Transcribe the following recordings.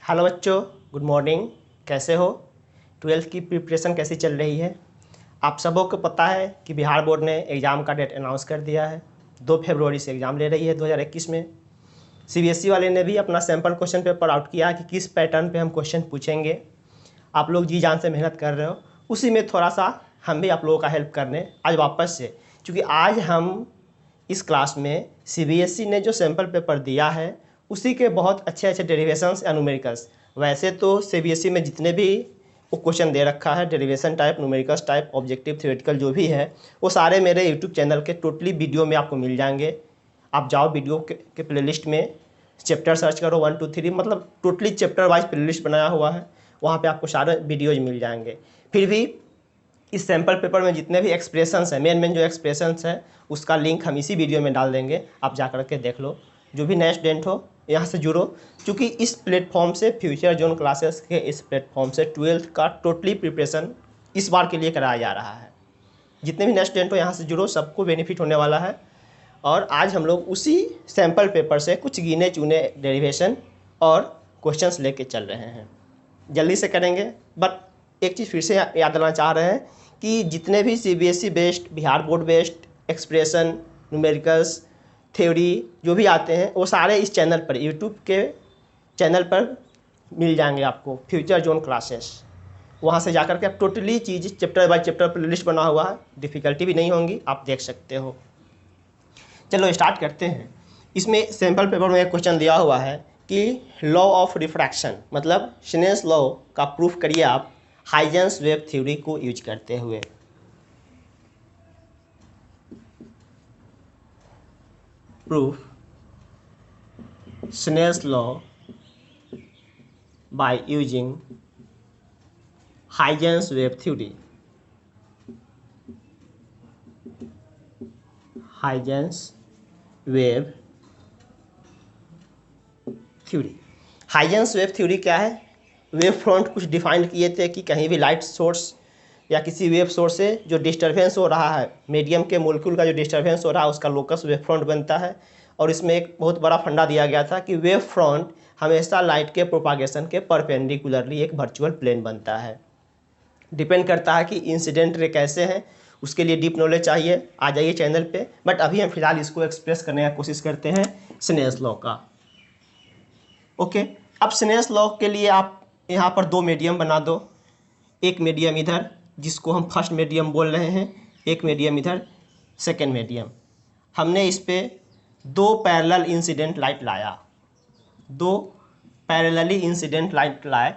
Hello बच्चों, good morning. कैसे हो? 12th की प्रिपरेशन कैसी चल रही है? आप सबों को पता है कि बिहार बोर्ड ने एग्ज़ाम का डेट अनाउंस कर दिया है। 2 फरवरी से एग्ज़ाम ले रही है 2021 में। सीबीएसई वाले ने भी अपना सैम्पल क्वेश्चन पेपर आउट किया कि किस पैटर्न पे हम क्वेश्चन पूछेंगे। आप लोग जी जान से मेहनत कर रहे हो, उसी में थोड़ा सा हम भी आप लोगों का हेल्प करने आज वापस से, क्योंकि आज हम इस क्लास में सीबीएसई ने जो सैम्पल पेपर दिया है उसी के बहुत अच्छे अच्छे डेरिवेशंस या न्यूमेरिकल्स। वैसे तो सीबीएसई में जितने भी वो क्वेश्चन दे रखा है, derivation type, numericals type, objective, theoretical जो भी है, वो सारे मेरे यूट्यूब चैनल के टोटली वीडियो में आपको मिल जाएंगे। आप जाओ वीडियो के प्लेलिस्ट में, चैप्टर सर्च करो 1 2 3, मतलब टोटली चैप्टर वाइज प्लेलिस्ट बनाया हुआ है, वहाँ पे आपको सारे वीडियोज मिल जाएंगे। फिर भी इस सैम्पल पेपर में जितने भी एक्सप्रेशंस हैं, मेन जो एक्सप्रेशंस हैं, उसका लिंक हम इसी वीडियो में डाल देंगे, आप जा कर के देख लो। जो भी नए स्टूडेंट हो यहाँ से जुड़ो, क्योंकि इस प्लेटफॉर्म से, फ्यूचर जोन क्लासेस के इस प्लेटफॉर्म से 12th का टोटली प्रिपरेशन इस बार के लिए कराया जा रहा है। जितने भी नए स्टूडेंट हो यहाँ से जुड़ो, सबको बेनिफिट होने वाला है। और आज हम लोग उसी सैम्पल पेपर से कुछ गिने चुने डेरिवेशन और क्वेश्चंस लेके चल रहे हैं। जल्दी से करेंगे, बट एक चीज़ फिर से याद दिलाना चाह रहे हैं कि जितने भी CBSE based, Bihar board based expression, numericals, theory जो भी आते हैं, वो सारे इस चैनल पर, यूट्यूब के चैनल पर मिल जाएंगे आपको, फ्यूचर जोन क्लासेस। वहाँ से जाकर के आप totally cheese chapter by chapter पर लिस्ट बना हुआ है, डिफ़िकल्टी भी नहीं होंगी, आप देख सकते हो। चलो स्टार्ट करते हैं। इसमें सैम्पल पेपर में एक क्वेश्चन दिया हुआ है कि लॉ ऑफ रिफ्रैक्शन, मतलब स्नेल्स लॉ का प्रूफ करिए आप हाइजेंस वेव थ्योरी को यूज करते हुए। Proof Snell's law by using Huygens wave theory. Huygens wave theory. Huygens wave theory क्या है? वेव फ्रंट कुछ डिफाइन किए थे कि कहीं भी लाइट सोर्स या किसी वेव सोर्स से जो डिस्टर्बेंस हो रहा है, मीडियम के मोलिक्यूल का जो डिस्टर्बेंस हो रहा है, उसका लोकस वेव फ्रंट बनता है। और इसमें एक बहुत बड़ा फंडा दिया गया था कि वेव फ्रंट हमेशा लाइट के प्रोपागेशन के परपेंडिकुलरली एक वर्चुअल प्लेन बनता है। डिपेंड करता है कि इंसिडेंट रे कैसे हैं, उसके लिए डीप नॉलेज चाहिए, आ जाइए चैनल पे। बट अभी हम फिलहाल इसको एक्सप्रेस करने का कोशिश करते हैं स्नेल्स लॉ का। ओके, अब स्नेल्स लॉ के लिए आप यहाँ पर 2 मीडियम बना दो। एक मीडियम इधर, जिसको हम फर्स्ट मीडियम बोल रहे हैं, एक मीडियम इधर, सेकेंड मीडियम। हमने इस पे 2 पैरेलल इंसिडेंट लाइट लाया, 2 पैरेलली इंसिडेंट लाइट लाए,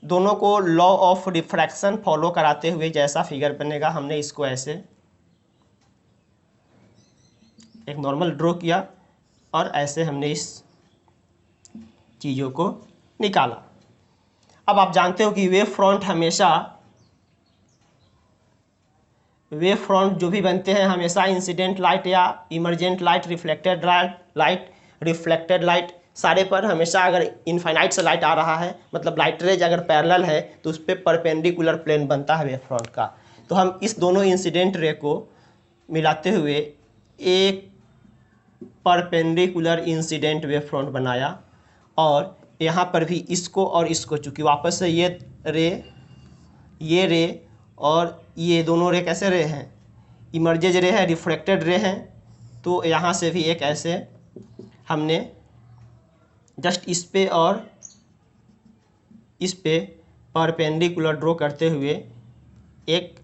दोनों को लॉ ऑफ रिफ्रैक्शन फॉलो कराते हुए जैसा फिगर बनेगा, हमने इसको ऐसे एक नॉर्मल ड्रॉ किया और ऐसे हमने इस चीज़ों को निकाला। अब आप जानते हो कि वेव फ्रंट हमेशा, वेव फ्रंट जो भी बनते हैं हमेशा इंसिडेंट लाइट या emergent light, reflected light, reflected light, सारे पर हमेशा अगर इनफाइनाइट से लाइट आ रहा है, मतलब लाइट रेज अगर पैरेलल है, तो उस पर परपेंडिकुलर प्लेन बनता है वेव फ्रंट का। तो हम इस दोनों इंसिडेंट रे को मिलाते हुए एक परपेंडिकुलर इंसिडेंट वेव फ्रंट बनाया। और यहाँ पर भी इसको और इसको, चूँकि वापस से ये रे और ये दोनों रे कैसे रे हैं, इमर्जेज रे है, रिफ्लेक्टेड रे हैं, तो यहाँ से भी एक ऐसे हमने जस्ट इस पे और इस पे परपेंडिकुलर ड्रॉ करते हुए एक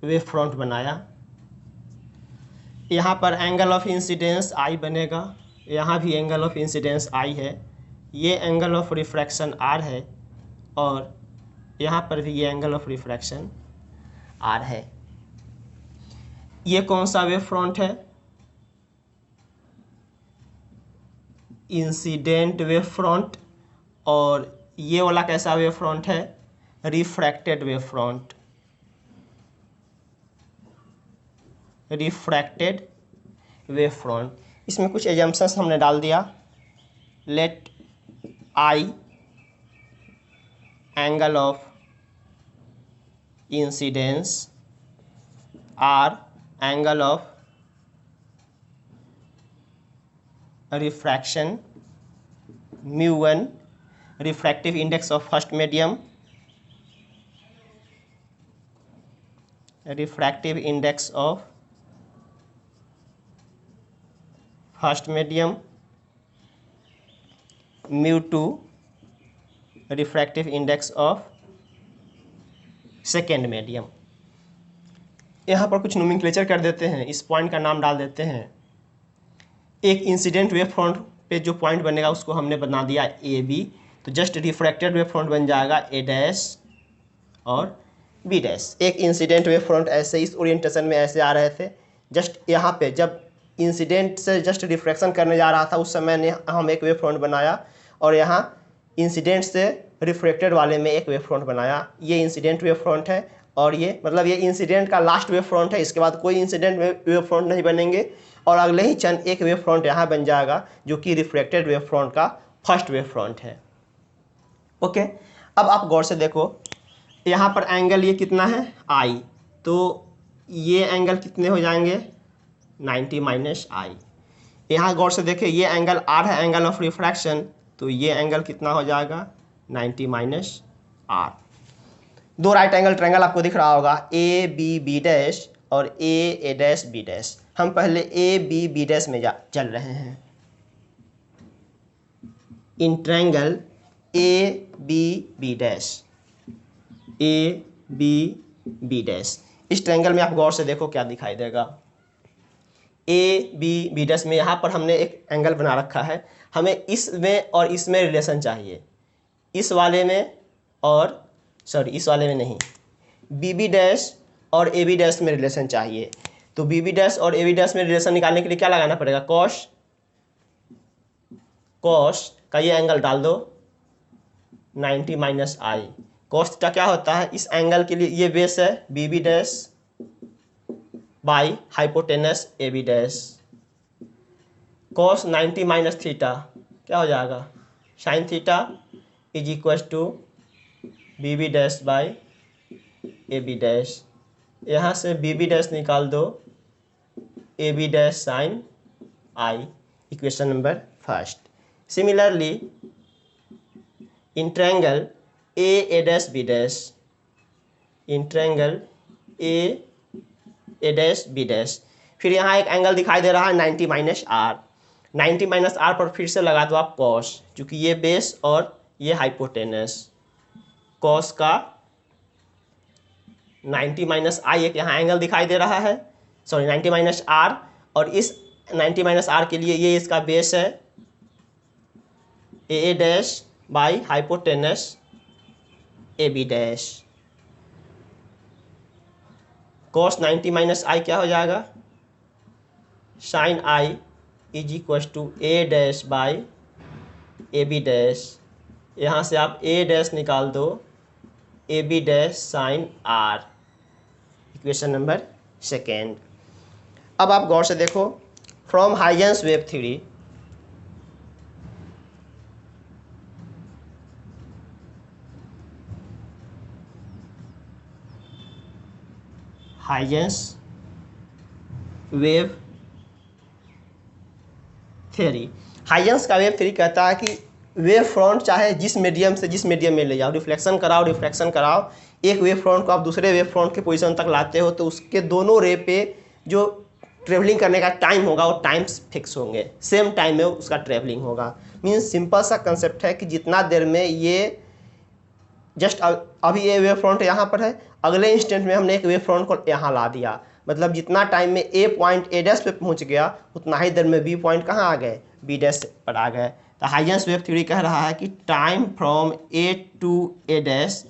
वेव फ्रंट बनाया। यहाँ पर एंगल ऑफ इंसिडेंस आई बनेगा, यहाँ भी एंगल ऑफ इंसिडेंस आई है, ये एंगल ऑफ रिफ्रैक्शन आर है, और यहाँ पर भी ये एंगल ऑफ रिफ्रैक्शन आर है। ये कौन सा वेव फ्रंट है? Incident wave front. और ये वाला कैसा वेव फ्रंट है? Refracted wave front. Refracted wave front. इसमें कुछ एजम्पशंस हमने डाल दिया। Let I angle of incidence, R angle of refraction, μ1 refractive index of first medium, refractive index of first medium mu two refractive index of second medium. यहाँ पर कुछ nomenclature कर देते हैं, इस पॉइंट का नाम डाल देते हैं। एक इंसिडेंट वेव फ्रंट पे जो पॉइंट बनेगा उसको हमने बना दिया ए बी, तो जस्ट रिफ्रैक्टेड वेव फ्रंट बन जाएगा ए डैश और बी डैश। एक इंसिडेंट वेव फ्रंट ऐसे इस ओरिएंटेशन में ऐसे आ रहे थे, जस्ट यहाँ पे जब इंसिडेंट से जस्ट रिफ्रैक्शन करने जा रहा था उस समय ने हम एक वेव फ्रंट बनाया, और यहाँ इंसिडेंट से रिफ्रैक्टेड वाले में एक वेव फ्रंट बनाया। ये इंसिडेंट वेव फ्रंट है, और ये मतलब ये इंसिडेंट का लास्ट वेव फ्रंट है। इसके बाद कोई इंसिडेंट वेव फ्रंट नहीं बनेंगे, और अगले ही क्षण एक वेव फ्रंट यहाँ बन जाएगा जो कि रिफ्रैक्टेड वेव फ्रंट का फर्स्ट वेव फ्रंट है। ओके, अब आप गौर से देखो, यहाँ पर एंगल ये कितना है आई, तो ये एंगल कितने हो जाएंगे 90 माइनस आई। यहाँ गौर से देखिए, ये एंगल आर है, एंगल ऑफ रिफ्रैक्शन, तो ये एंगल कितना हो जाएगा 90 माइनस आर। दो राइट एंगल ट्रायंगल आपको दिख रहा होगा, ए बी बी डैश और ए डैश बी डैश। हम पहले ए बी बी डैश में चल रहे हैं। In triangle A B B dash, A B B dash, इस ट्रायंगल में आप गौर से देखो क्या दिखाई देगा। ए बी बी डैश में यहाँ पर हमने एक एंगल बना रखा है, हमें इसमें और इसमें रिलेशन चाहिए, इस वाले में और सॉरी इस वाले में नहीं, बी बी डैश और ए बी डैश में रिलेशन चाहिए। तो बी बी डैश और ए बी डैश में रिलेशन निकालने के लिए क्या लगाना पड़ेगा, कॉस का ये एंगल डाल दो 90 माइनस आई। कॉस का क्या होता है, इस एंगल के लिए ये बेस है B B dash by hypotenuse A B dash. Cos 90 minus theta क्या हो जाएगा, sine theta is equal to B B dash by A B dash. यहाँ से बी बी डैश निकाल दो, A B dash sine i, equation number first. Similarly in triangle A dash B dash, in triangle A dash B dash, फिर यहाँ एक angle दिखाई दे रहा है 90 माइनस आर। 90 माइनस आर पर फिर से लगा दो आप कॉस, क्योंकि ये बेस और ये हाइपोटेनस। कॉस का 90 माइनस आई एक यहाँ एंगल दिखाई दे रहा है, सॉरी 90 माइनस आर, और इस 90 माइनस आर के लिए ये इसका बेस है A dash by hypotenuse A B dash. Cos 90 minus i क्या हो जाएगा, sine i is equal to A dash by A B dash. यहाँ से आप ए डैश निकाल दो, A B dash sine r, equation number second. अब आप गौर से देखो, from Huygens wave theory, Huygens wave theory, Huygens का वेव थ्योरी कहता है कि वेव फ्रंट चाहे जिस मीडियम से जिस मीडियम में ले जाओ, रिफ्लेक्शन कराओ, एक वेव फ्रंट को आप दूसरे वेव फ्रंट के पोजीशन तक लाते हो, तो उसके दोनों रे पे जो ट्रेवलिंग करने का टाइम होगा वो टाइम्स फिक्स होंगे, सेम टाइम में उसका ट्रेवलिंग होगा। मीन्स सिंपल सा कंसेप्ट है कि जितना देर में ये जस्ट अभी ये वेव फ्रंट यहाँ पर है, अगले इंस्टेंट में हमने एक वेव फ्रंट को यहाँ ला दिया, मतलब जितना टाइम में ए पॉइंट ए डैश पे पहुँच गया उतना ही देर में बी पॉइंट कहाँ आ गए, बी डैश पर आ गए। तो हाइजेंस वेव थ्योरी कह रहा है कि time from A to A dash,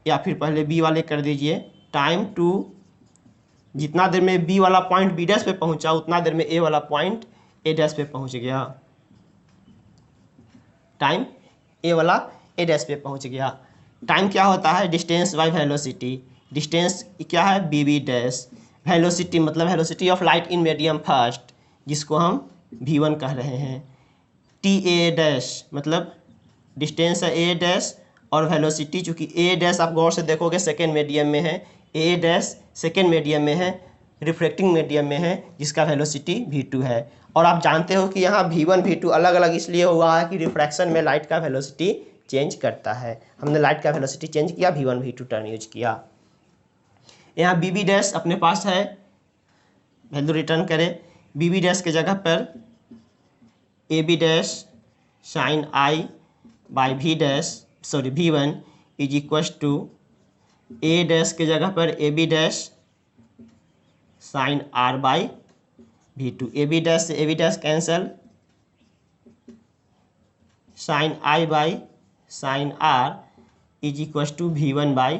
या फिर पहले बी वाले कर दीजिए, टाइम टू जितना देर में बी वाला पॉइंट बी डैश पे पहुंचा उतना देर में ए वाला पॉइंट ए डैश पे पहुंच गया, टाइम ए वाला ए डैश पे पहुंच गया। टाइम क्या होता है, डिस्टेंस बाय वेलोसिटी, डिस्टेंस क्या है बी बी डैश, वेलोसिटी मतलब velocity of light in medium first, जिसको हम v1 कह रहे हैं। टी ए डैश मतलब डिस्टेंस है ए डैश, और वेलोसिटी चूँकि ए डैश आप गौर से देखोगे सेकेंड मीडियम में है, ए डैश सेकेंड मीडियम में है, रिफ्लेक्टिंग मीडियम में है, जिसका वेलोसिटी v2 है। और आप जानते हो कि यहाँ v1 v2 अलग अलग इसलिए हुआ है कि रिफ्रैक्शन में लाइट का वेलोसिटी चेंज करता है। हमने लाइट का वेलोसिटी चेंज किया, v1 v2 टर्म यूज किया। यहाँ बी बी डैश अपने पास है, वैल्यू रिटर्न करें। बी बी डैश के जगह पर A B dash sine i by v dash sorry v1 is equal to A dash के जगह पर A B dash sine r by v2। A B dash से A B dash cancel, sine i by sine r is equal to v1 by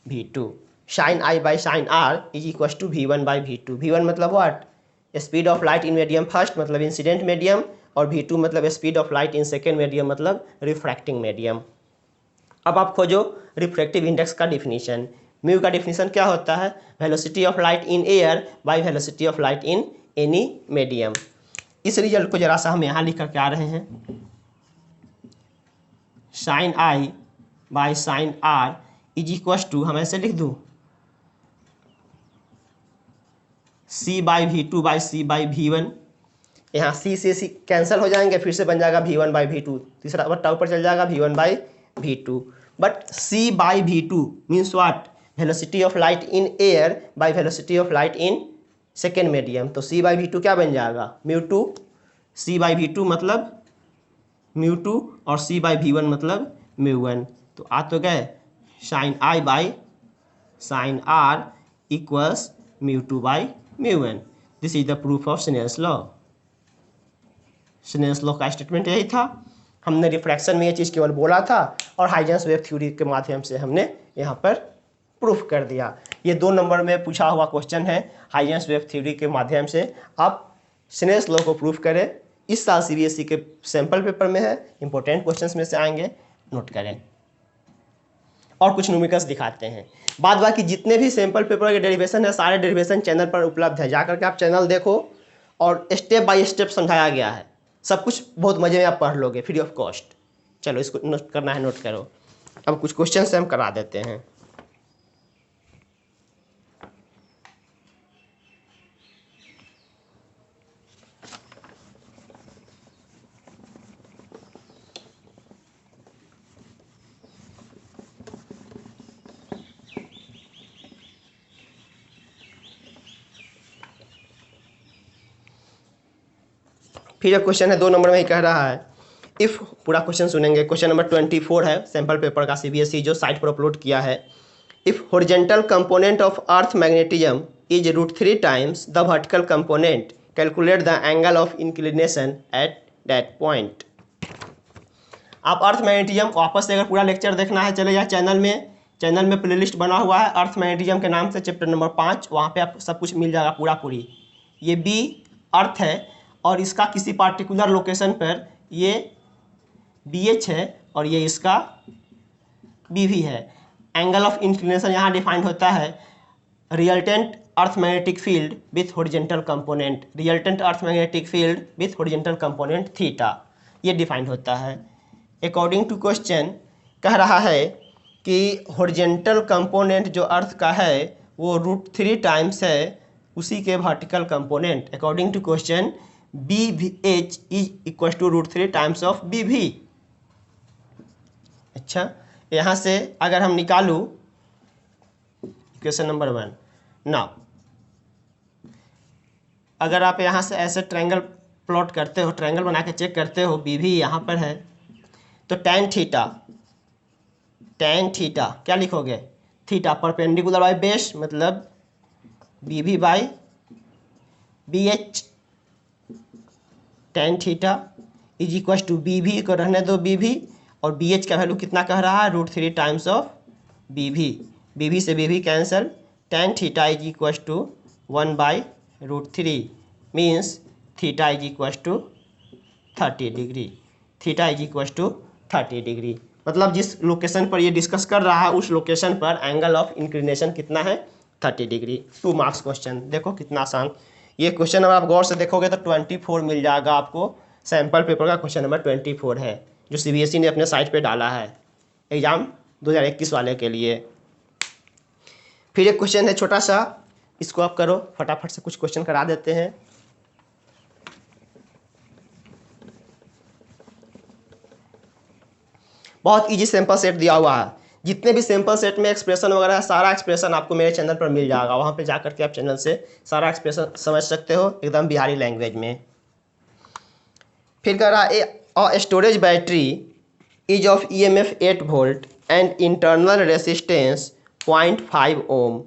v2। Sine i by sine r is equal to v1 by v2। v1 मतलब what, speed of light in medium first मतलब incident medium, और v2 मतलब speed of light in second medium मतलब refracting medium. अब आप खोजो refractive index का definition. Mu का डिफिनीशन क्या होता है, velocity of light in air by velocity of light in any medium. इस रिजल्ट को जरा सा हम यहाँ लिख करके आ रहे हैं, sine i by sine r is equal to, हम ऐसे लिख दूँ, C by v2 by C by v1। यहाँ सी से सी कैंसिल हो जाएंगे, फिर से बन जाएगा v1 बाई v2, तीसरा बट्टा ऊपर चल जाएगा v1 by v2। But c by v2 means what, velocity of light in air by velocity of light in second medium. तो c बाई v2 क्या बन जाएगा, μ2। c बाई v2 मतलब μ2 और c बाई v1 मतलब μ1। तो आ तो गए sine i by sine r equals μ2 by μ1। This is the proof of Snell's law. Snell's law का स्टेटमेंट यही था। हमने रिफ्रैक्शन में ये चीज़ केवल बोला था और हाइजेंस वेव थ्योरी के माध्यम से हमने यहाँ पर प्रूफ कर दिया। ये 2 नंबर में पूछा हुआ क्वेश्चन है, हाइजेंस वेव थ्योरी के माध्यम से आप स्नेल्स लॉ को प्रूफ करें। इस साल CBSE के सैम्पल पेपर में है, इंपॉर्टेंट क्वेश्चंस में से आएंगे, नोट करें। और कुछ न्यूमेरिकल्स दिखाते हैं। बाद बाकी जितने भी सैम्पल पेपर के डेरिवेशन है सारे डेरिवेशन चैनल पर उपलब्ध है, जाकर के आप चैनल देखो और स्टेप बाय स्टेप समझाया गया है। सब कुछ बहुत मज़े में आप पढ़ लोगे फ्री ऑफ कॉस्ट। चलो इसको नोट करना है, नोट करो। अब कुछ क्वेश्चन से हम करा देते हैं। फिर एक क्वेश्चन है 2 नंबर में ही कह रहा है, इफ़, पूरा क्वेश्चन सुनेंगे। क्वेश्चन नंबर 24 है सैम्पल पेपर का, CBSE जो साइट पर अपलोड किया है। If horizontal component of earth magnetism is √3 times the vertical component, calculate the angle of inclination at that point. आप अर्थ मैग्नेटिज्म वापस से अगर पूरा लेक्चर देखना है चले जाए चैनल में प्लेलिस्ट बना हुआ है अर्थ मैग्नेटिज्म के नाम से, चैप्टर नंबर 5, वहाँ पे आप सब कुछ मिल जाएगा पूरा पूरी। ये बी अर्थ है और इसका किसी पार्टिकुलर लोकेशन पर ये BH है और ये इसका BV है। एंगल ऑफ इंक्लिनेशन यहाँ डिफाइंड होता है resultant earth magnetic field with horizontal component, resultant earth magnetic field with horizontal component theta, ये डिफाइंड होता है। अकॉर्डिंग टू क्वेश्चन कह रहा है कि हॉरिजॉन्टल कंपोनेंट जो अर्थ का है वो √3 टाइम्स है उसी के vertical component. According to question BH is equal to √3 times of BV। अच्छा, यहाँ से अगर हम निकालूँ इक्वेशन नंबर 1, नाउ अगर आप यहाँ से ऐसे ट्रायंगल प्लॉट करते हो, ट्रायंगल बना के चेक करते हो, BV यहाँ पर है तो tan थीटा क्या लिखोगे, थीटा परपेंडिकुलर बाई बेस मतलब BV by BH, tan theta is equal to BV को रहने दो BV और BH का वैल्यू कितना कह रहा है, √3 टाइम्स ऑफ BV से BV cancel, tan theta is equal to 1 by √3 means theta is equal to 30 degree, theta is equal to 30 degree. मतलब जिस लोकेशन पर ये डिस्कस कर रहा है उस लोकेशन पर एंगल ऑफ इंक्लिनेशन कितना है, 30 डिग्री। 2 मार्क्स क्वेश्चन, देखो कितना आसान। ये क्वेश्चन अगर आप गौर से देखोगे तो 24 मिल जाएगा आपको, सैम्पल पेपर का क्वेश्चन नंबर 24 है जो CBSE ने अपने साइट पे डाला है एग्जाम 2021 वाले के लिए। फिर एक क्वेश्चन है छोटा सा, इसको आप करो फटाफट से, कुछ क्वेश्चन करा देते हैं। बहुत इजी सैंपल सेट दिया हुआ है। जितने भी सैंपल सेट में एक्सप्रेशन वगैरह है, सारा एक्सप्रेशन आपको मेरे चैनल पर मिल जाएगा। वहाँ पे जा करके आप चैनल से सारा एक्सप्रेशन समझ सकते हो एकदम बिहारी लैंग्वेज में। फिर कह रहा है a storage battery is of EMF 8 volt and internal resistance 0.5 ohm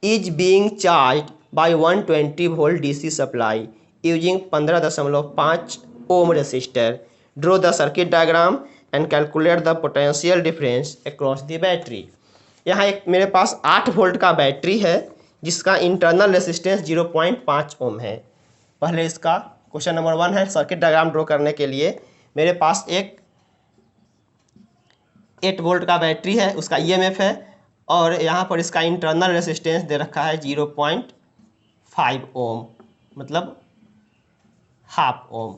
is being charged by 120 volt DC supply using 15.5 ohm resistor. Draw the circuit diagram and calculate the potential difference across the battery. यहाँ एक मेरे पास 8 volt का battery है जिसका internal resistance 0.5 ओम है। पहले इसका question number 1 है, सर्किट डायग्राम ड्रॉ करने के लिए मेरे पास एक 8 वोल्ट का बैटरी है, उसका EMF है और यहाँ पर इसका इंटरनल रेसिस्टेंस दे रखा है 0.5 ओम, मतलब हाफ ओम।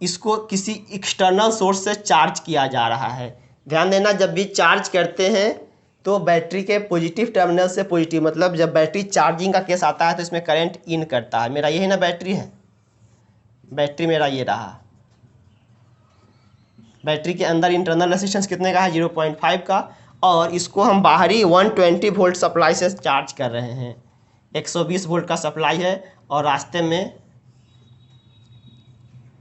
इसको किसी एक्सटर्नल सोर्स से चार्ज किया जा रहा है। ध्यान देना, जब भी चार्ज करते हैं तो बैटरी के पॉजिटिव टर्मिनल से पॉजिटिव, मतलब जब बैटरी चार्जिंग का केस आता है तो इसमें करंट इन करता है। मेरा यही ना बैटरी है, बैटरी मेरा ये रहा। बैटरी के अंदर इंटरनल रेसिस्टेंस कितने का है? 0.5 का, और इसको हम बाहरी 120 वोल्ट सप्लाई से चार्ज कर रहे हैं। 120 वोल्ट का सप्लाई है और रास्ते में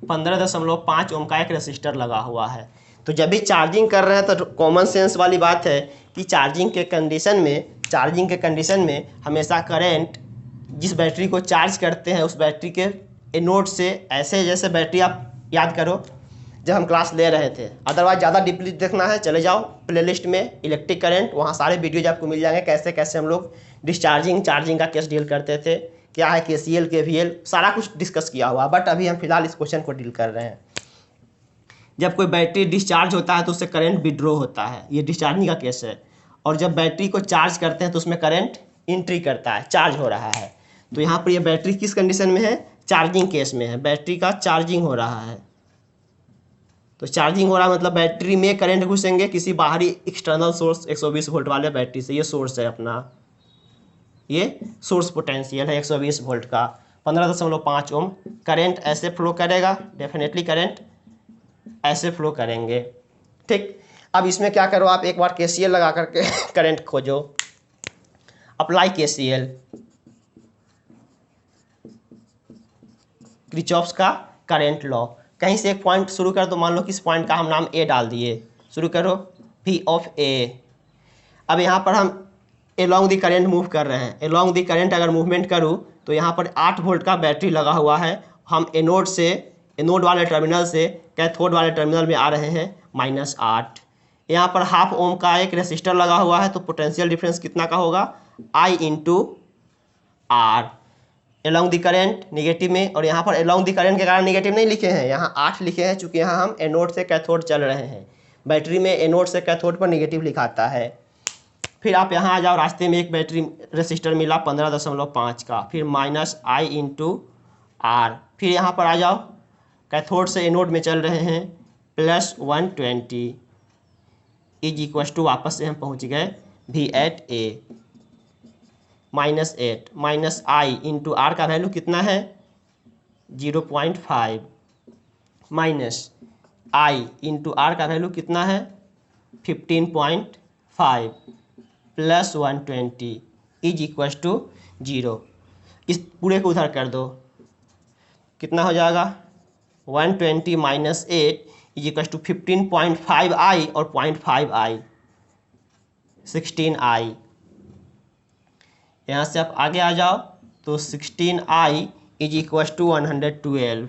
15.5 ओम का एक रेसिस्टर लगा हुआ है। तो जब भी चार्जिंग कर रहे हैं तो कॉमन सेंस वाली बात है कि चार्जिंग के कंडीशन में हमेशा करंट, जिस बैटरी को चार्ज करते हैं उस बैटरी के एनोड से, ऐसे जैसे बैटरी आप याद करो जब हम क्लास ले रहे थे। अदरवाइज ज़्यादा डीपली देखना है चले जाओ प्लेलिस्ट में इलेक्ट्रिक करंट, वहाँ सारे वीडियोज आपको मिल जाएंगे कैसे कैसे हम लोग डिस्चार्जिंग चार्जिंग का केस डील करते थे, क्या है KCL KVL, सारा कुछ डिस्कस किया हुआ। बट अभी हम फिलहाल इस क्वेश्चन को डील कर रहे हैं। जब कोई बैटरी डिस्चार्ज होता है तो उससे करंट विड्रॉ होता है, ये डिस्चार्जिंग का केस है। और जब बैटरी को चार्ज करते हैं तो उसमें करंट एंट्री करता है, चार्ज हो रहा है। तो यहाँ पर ये बैटरी किस कंडीशन में है? चार्जिंग केस में है, बैटरी का चार्जिंग हो रहा है। तो चार्जिंग हो रहा है मतलब बैटरी में करंट घुसेंगे किसी बाहरी एक्सटर्नल सोर्स 120 वोल्ट वाले बैटरी से। ये सोर्स है अपना, ये सोर्स पोटेंशियल है 120 वोल्ट का, 15.5 ओम। करंट ऐसे फ्लो करेगा, डेफिनेटली करंट ऐसे फ्लो करेंगे। ठीक, अब इसमें क्या करो आप, एक बार KCL लगा करके करंट खोजो। अप्लाई KCL, किरचॉफ्स का करंट लॉ। कहीं से एक पॉइंट शुरू कर दो, मान लो कि इस पॉइंट का हम नाम A डाल दिए, शुरू करो V ऑफ A। अब यहाँ पर हम एलॉन्ग दी करंट मूव कर रहे हैं। एलॉन्ग दी करंट अगर मूवमेंट करूँ तो यहाँ पर 8 वोल्ट का बैटरी लगा हुआ है। हम एनोड वाले टर्मिनल से कैथोड वाले टर्मिनल में आ रहे हैं -8। यहाँ पर हाफ ओम का एक रेसिस्टर लगा हुआ है, तो पोटेंशियल डिफरेंस कितना का होगा? I × R। Along the current negative में, और यहाँ पर एलॉन्ग दी करंट के कारण निगेटिव नहीं लिखे हैं, यहाँ 8 लिखे हैं, चूँकि यहाँ हम एनोड से कैथोड चल रहे हैं। बैटरी में एनोड से कैथोड पर निगेटिव लिखाता है। फिर आप यहाँ आ जाओ, रास्ते में एक बैटरी रेसिस्टर मिला 15.5 का, फिर -I × R। फिर यहाँ पर आ जाओ, कैथोड से एनोड में चल रहे हैं, +120 इज इक्वल टू, वापस से हम पहुँच गए V@A -8 -I × R का वैल्यू कितना है? 0.5 माइनस I × R का वैल्यू कितना है? 15.5 + 120 इज इक्वल टू 0। इस पूरे को उधर कर दो, कितना हो जाएगा? 120 - 8 इज इक्वल टू 15.5I और 0.5I 16I। यहाँ से आप आगे आ जाओ तो 16I is equal to 112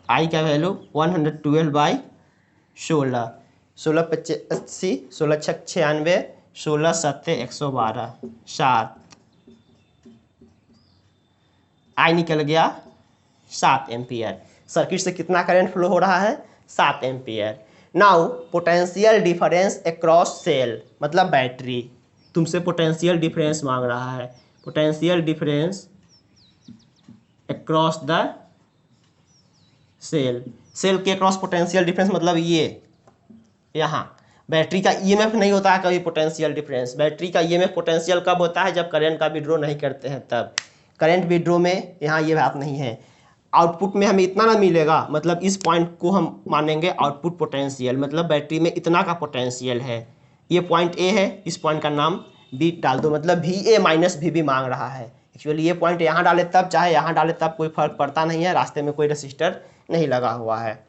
I का वैल्यू 112/16, 16×5 = 80, 16×6 = 96, 16×7 = 112, 7 I निकल गया 7 एम्पियर। सर्किट से कितना करंट फ्लो हो रहा है? 7 ampere. Now potential difference across cell, मतलब बैटरी तुमसे पोटेंशियल डिफरेंस मांग रहा है। Potential difference across the cell, cell के अक्रॉस पोटेंशियल डिफरेंस मतलब ये यहाँ। बैटरी का EMF नहीं होता है कभी पोटेंशियल डिफरेंस। बैटरी का EMF पोटेंशियल कब होता है? जब करंट का विड्रॉ नहीं करते हैं तब। करंट विड्रॉ में यहाँ ये बात नहीं है। आउटपुट में हमें इतना ना मिलेगा, मतलब इस पॉइंट को हम मानेंगे आउटपुट पोटेंशियल, मतलब बैटरी में इतना का पोटेंशियल है। ये पॉइंट ए है, इस पॉइंट का नाम बी डाल दो, मतलब VA माइनस VB मांग रहा है। एक्चुअली ये पॉइंट यहाँ डाले तब चाहे यहाँ डाले तब कोई फर्क पड़ता नहीं है, रास्ते में कोई रजिस्टर नहीं लगा हुआ है।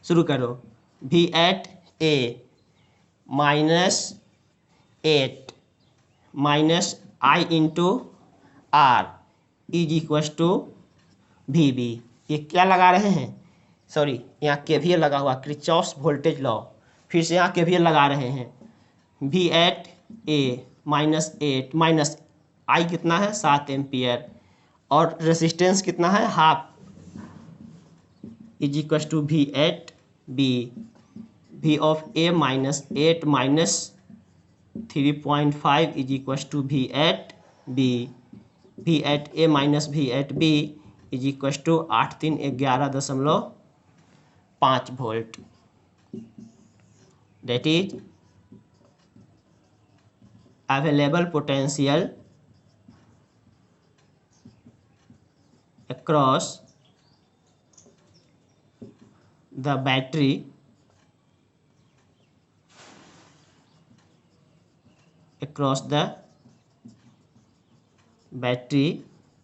शुरू करो। V@A -8 minus I into R is equals to VB। ये क्या लगा रहे हैं, सॉरी यहाँ KVL लगा हुआ, किरचॉफ्स वोल्टेज लॉ। फिर से यहाँ KVL लगा रहे हैं। V@A -8 माइनस I कितना है 7 एम्पियर और रेसिस्टेंस कितना है half is equals to V@B। V of A -8 minus 3.5 is equals to V@B। V@A minus V@B is equals to 8-3-11.5 volt. That is available potential across the battery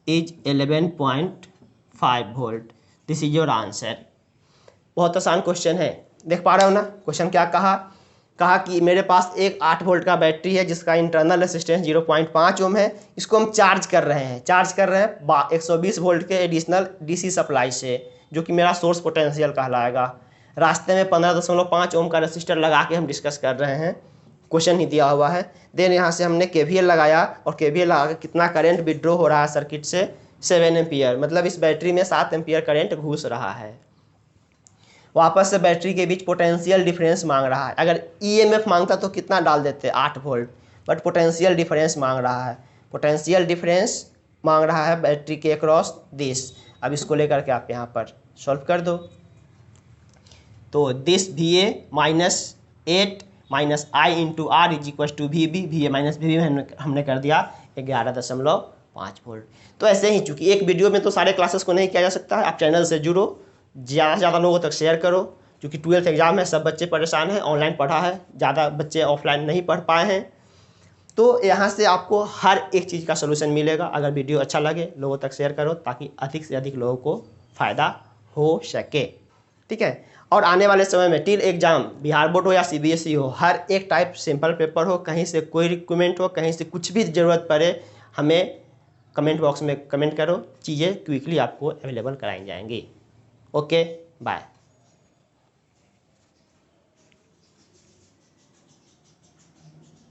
is 11.5 volt. This is your answer. बहुत आसान question है, देख पा रहे हो ना। Question क्या कहा कि मेरे पास एक 8 वोल्ट का बैटरी है जिसका इंटरनल रेसिस्टेंस 0.5 ओम है। इसको हम चार्ज कर रहे हैं 120 वोल्ट के एडिशनल DC सप्लाई से, जो कि मेरा सोर्स पोटेंशियल कहलाएगा। रास्ते में 15.5 ओम का रेसिस्टर लगा के हम डिस्कस कर रहे हैं, क्वेश्चन ही दिया हुआ है। देन यहाँ से हमने KVL लगाया और KVL लगा के कितना करंट विड्रॉ हो रहा है सर्किट से 7 एम्पियर, मतलब इस बैटरी में 7 एम्पियर करंट घुस रहा है। वापस से बैटरी के बीच पोटेंशियल डिफरेंस मांग रहा है। अगर EMF मांगता तो कितना डाल देते 8 वोल्ट, बट पोटेंशियल डिफरेंस मांग रहा है। पोटेंशियल डिफरेंस मांग रहा है बैटरी के अक्रॉस दिस। अब इसको लेकर के आप यहाँ पर सॉल्व कर दो। तो this VA -8 minus I into R is equal to VB। VA minus VB में हमने कर दिया 11.5 वोल्ट। तो ऐसे ही, चूँकि एक वीडियो में तो सारे क्लासेस को नहीं किया जा सकता है, आप चैनल से जुड़ो, ज़्यादा से ज़्यादा लोगों तक शेयर करो। क्योंकि 12th एग्जाम है, सब बच्चे परेशान हैं, ऑनलाइन पढ़ा है, ज़्यादा बच्चे ऑफलाइन नहीं पढ़ पाए हैं। तो यहाँ से आपको हर एक चीज़ का सोल्यूशन मिलेगा। अगर वीडियो अच्छा लगे लोगों तक शेयर करो ताकि अधिक से अधिक लोगों को फ़ायदा हो सके, ठीक है। और आने वाले समय में टिल एग्जाम, बिहार बोर्ड हो या CBSE हो, हर एक टाइप सिंपल पेपर हो, कहीं से कोई रिक्वायरमेंट हो, कहीं से कुछ भी ज़रूरत पड़े, हमें कमेंट बॉक्स में कमेंट करो, चीज़ें क्विकली आपको अवेलेबल कराई जाएंगी। Okay, bye.